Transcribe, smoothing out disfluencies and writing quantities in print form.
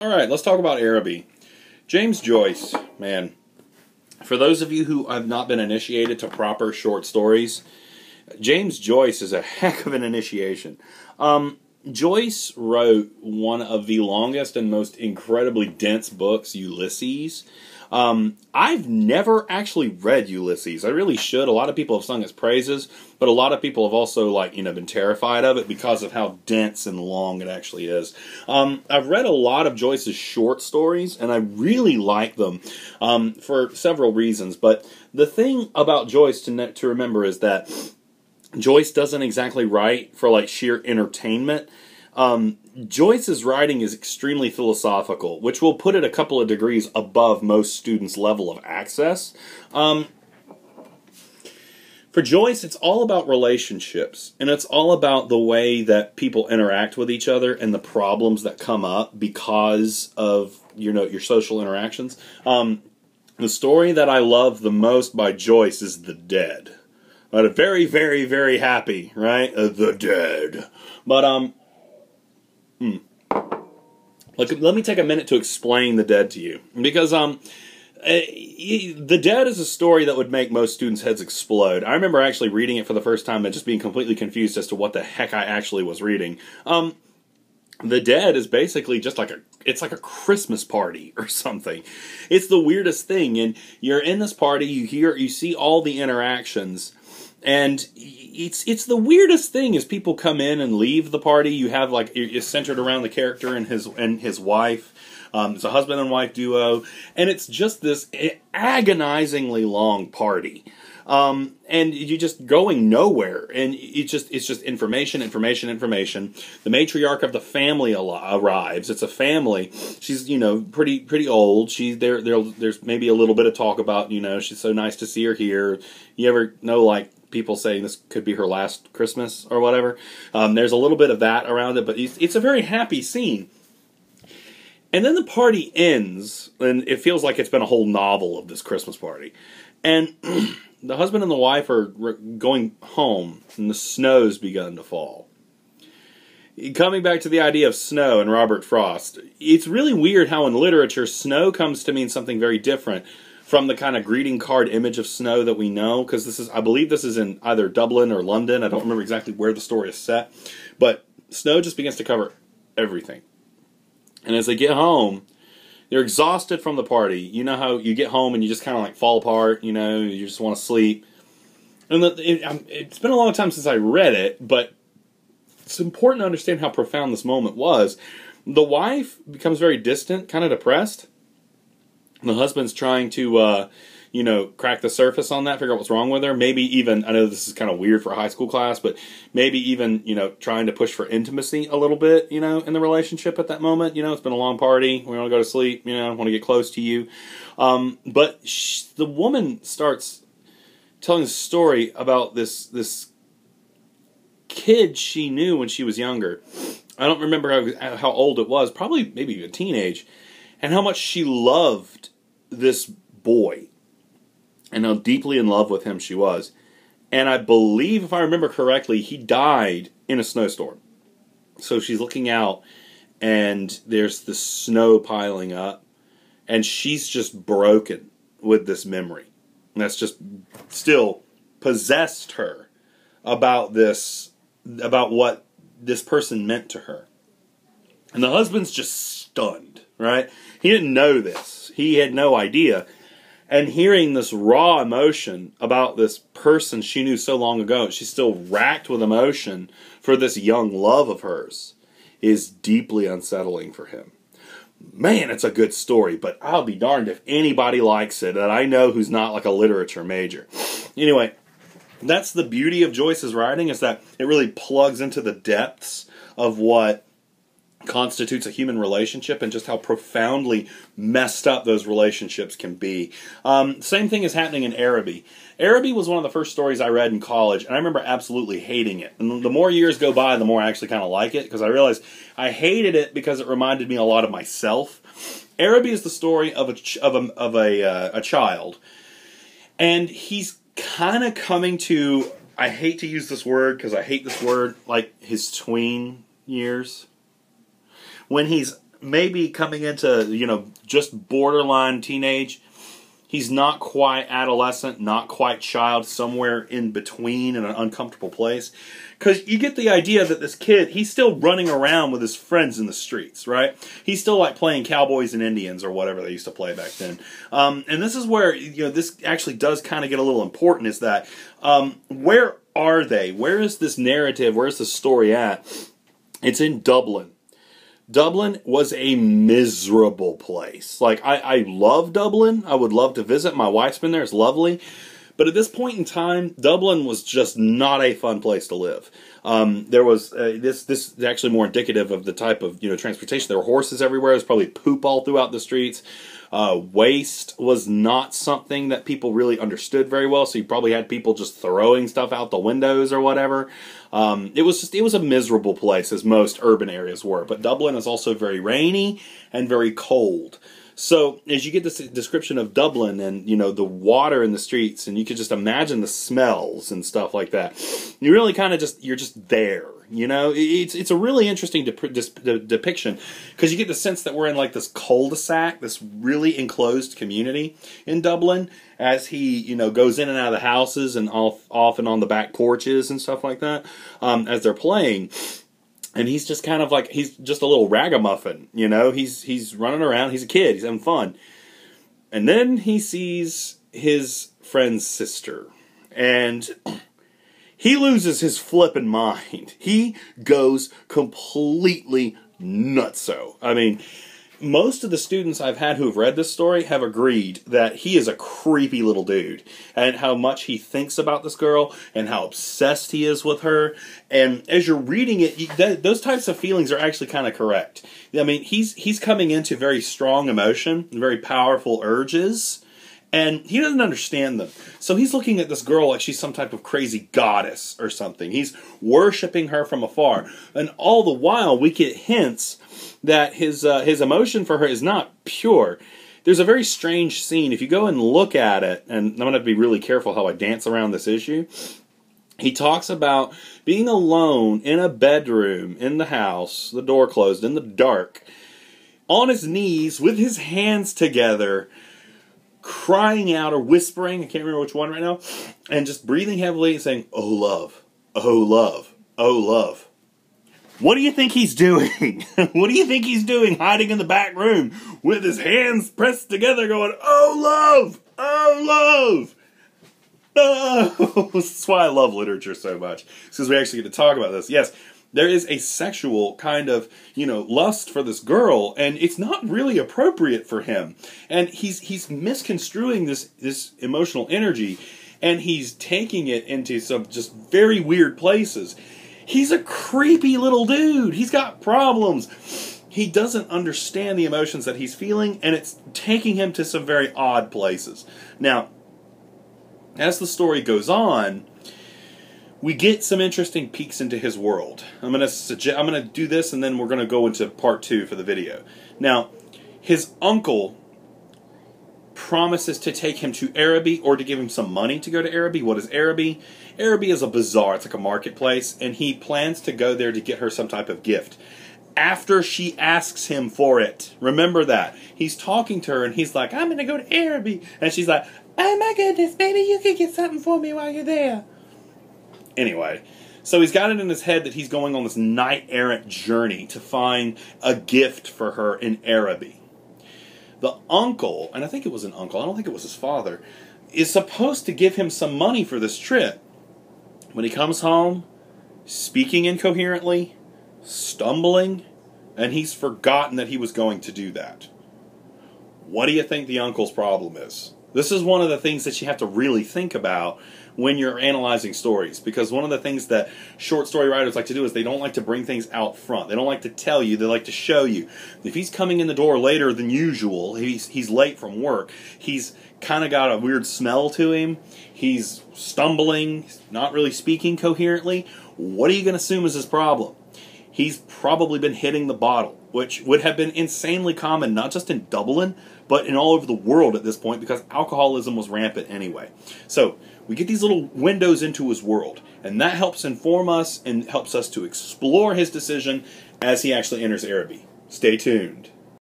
All right, let's talk about Araby. James Joyce, man. For those of you who have not been initiated to proper short stories, James Joyce is a heck of an initiation. Joyce wrote one of the longest and most incredibly dense books, Ulysses. I've never actually read Ulysses. I really should. A lot of people have sung its praises, but a lot of people have also, been terrified of it because of how dense and long it actually is. I've read a lot of Joyce's short stories, and I really like them for several reasons. But the thing about Joyce to remember is that Joyce doesn't exactly write for sheer entertainment. Joyce's writing is extremely philosophical, which will put it a couple of degrees above most students' level of access. For Joyce, it's all about relationships, and it's all about the way that people interact with each other and the problems that come up because of your social interactions. The story that I love the most by Joyce is The Dead. But very, very, very happy, right? The Dead. But, let me take a minute to explain The Dead to you. Because, The Dead is a story that would make most students' heads explode. I remember actually reading it for the first time and just being completely confused as to what the heck I actually was reading. The Dead is basically just it's like a Christmas party or something. It's the weirdest thing, and you're in this party, you see all the interactions, and it's the weirdest thing as people come in and leave the party. You have it's centered around the character and his wife. It's a husband and wife duo, and it's just this agonizingly long party. And you're just going nowhere, and it's just information. The matriarch of the family arrives. It's a family. She's pretty old. There's maybe a little bit of talk about she's so nice to see her here. You ever know people saying this could be her last Christmas or whatever? There's a little bit of that around it, but it's a very happy scene. And then the party ends, and it feels like it's been a whole novel of this Christmas party. And the husband and the wife are going home, and the snow's begun to fall. Coming back to the idea of snow and Robert Frost, it's really weird how in literature snow comes to mean something very different from the kind of greeting card image of snow that we know, because I believe this is in either Dublin or London. I don't remember exactly where the story is set, but snow just begins to cover everything. And as they get home, they're exhausted from the party. You know how you get home and you just kind of fall apart, you just want to sleep. And it's been a long time since I read it, but it's important to understand how profound this moment was. The wife becomes very distant, kind of depressed. The husband's trying to, crack the surface on that, figure out what's wrong with her. Maybe even, I know this is kind of weird for a high school class, but maybe even, trying to push for intimacy a little bit, in the relationship at that moment. It's been a long party. We want to go to sleep, I want to get close to you. But the woman starts telling a story about this kid she knew when she was younger. I don't remember how old it was, probably maybe a teenage, and how much she loved this boy, and how deeply in love with him she was. And I believe, if I remember correctly, he died in a snowstorm. So she's looking out, and there's the snow piling up, and she's just broken with this memory. And that's just still possessed her about what this person meant to her. And the husband's just stunned, right? He didn't know this. He had no idea. And hearing this raw emotion about this person she knew so long ago, she's still racked with emotion for this young love of hers, is deeply unsettling for him. Man, it's a good story, but I'll be darned if anybody likes it that I know who's not a literature major. Anyway, that's the beauty of Joyce's writing, is that it really plugs into the depths of what constitutes a human relationship and just how profoundly messed up those relationships can be. Same thing is happening in Araby. Araby was one of the first stories I read in college, and I remember absolutely hating it. And the more years go by, the more I actually kind of like it, because I realized I hated it because it reminded me a lot of myself. Araby is the story of a child, and he's kind of coming to, I hate to use this word because I hate this word, his tween years. When he's maybe coming into, just borderline teenage. He's not quite adolescent, not quite child, somewhere in between in an uncomfortable place. Because you get the idea that this kid, he's still running around with his friends in the streets, right? He's still like playing cowboys and Indians or whatever they used to play back then. And this is where, this actually does kind of get a little important, is that where are they? Where is this narrative? Where is the story at? It's in Dublin. Dublin was a miserable place. Like, I love Dublin. I would love to visit. My wife's been there. It's lovely. But at this point in time, Dublin was just not a fun place to live. There was, this is actually more indicative of the type of, transportation. There were horses everywhere. There was probably poop all throughout the streets. Waste was not something that people really understood very well, so you probably had people just throwing stuff out the windows or whatever. It was a miserable place, as most urban areas were. But Dublin is also very rainy and very cold. So as you get this description of Dublin and, the water in the streets, and you could just imagine the smells and stuff like that, you really kind of you're just there, It's a really interesting depiction, because you get the sense that we're in like this cul-de-sac, this really enclosed community in Dublin, as he, goes in and out of the houses and off and on the back porches and stuff like that, as they're playing. And he's just kind of like, he's just a little ragamuffin, He's running around, he's a kid, he's having fun. And then he sees his friend's sister, and he loses his flippin' mind. He goes completely nutso. I mean, most of the students I've had who have read this story have agreed that he is a creepy little dude, and how much he thinks about this girl, and how obsessed he is with her. And as you're reading it, those types of feelings are actually kind of correct. I mean, he's coming into very strong emotion, very powerful urges, and he doesn't understand them. So he's looking at this girl like she's some type of crazy goddess or something. He's worshiping her from afar. And all the while, we get hints that his emotion for her is not pure. There's a very strange scene. If you go and look at it, and I'm going to have to be really careful how I dance around this issue, he talks about being alone in a bedroom in the house, the door closed, in the dark, on his knees with his hands together, crying out or whispering, I can't remember which one right now, and just breathing heavily and saying, "Oh love, oh love, oh love." What do you think he's doing? What do you think he's doing hiding in the back room with his hands pressed together going, "Oh love, oh love"? Oh, that's why I love literature so much. Because we actually get to talk about this. Yes, there is a sexual kind of, lust for this girl, and it's not really appropriate for him. And he's misconstruing this emotional energy, and he's taking it into some just very weird places. He's a creepy little dude. He's got problems. He doesn't understand the emotions that he's feeling, and it's taking him to some very odd places. Now, as the story goes on, we get some interesting peeks into his world. I'm going to do this, and then we're going to go into part 2 for the video. Now, his uncle promises to take him to Araby, or to give him some money to go to Araby. What is Araby? Araby is a bazaar. It's like a marketplace, and he plans to go there to get her some type of gift after she asks him for it. Remember that. He's talking to her, and he's like, "I'm going to go to Araby." And she's like, "Oh my goodness, maybe you could get something for me while you're there." Anyway, so he's got it in his head that he's going on this knight-errant journey to find a gift for her in Araby. The uncle, and I think it was an uncle, I don't think it was his father, is supposed to give him some money for this trip. When he comes home, speaking incoherently, stumbling, and he's forgotten that he was going to do that. What do you think the uncle's problem is? This is one of the things that you have to really think about when you're analyzing stories, because one of the things that short story writers like to do is they don't like to bring things out front. They don't like to tell you, they like to show you. If he's coming in the door later than usual, he's late from work, he's kind of got a weird smell to him, he's stumbling, not really speaking coherently, what are you going to assume is his problem? He's probably been hitting the bottle, which would have been insanely common, not just in Dublin, but in all over the world at this point, because alcoholism was rampant anyway. So we get these little windows into his world, and that helps inform us and helps us to explore his decision as he actually enters Araby. Stay tuned.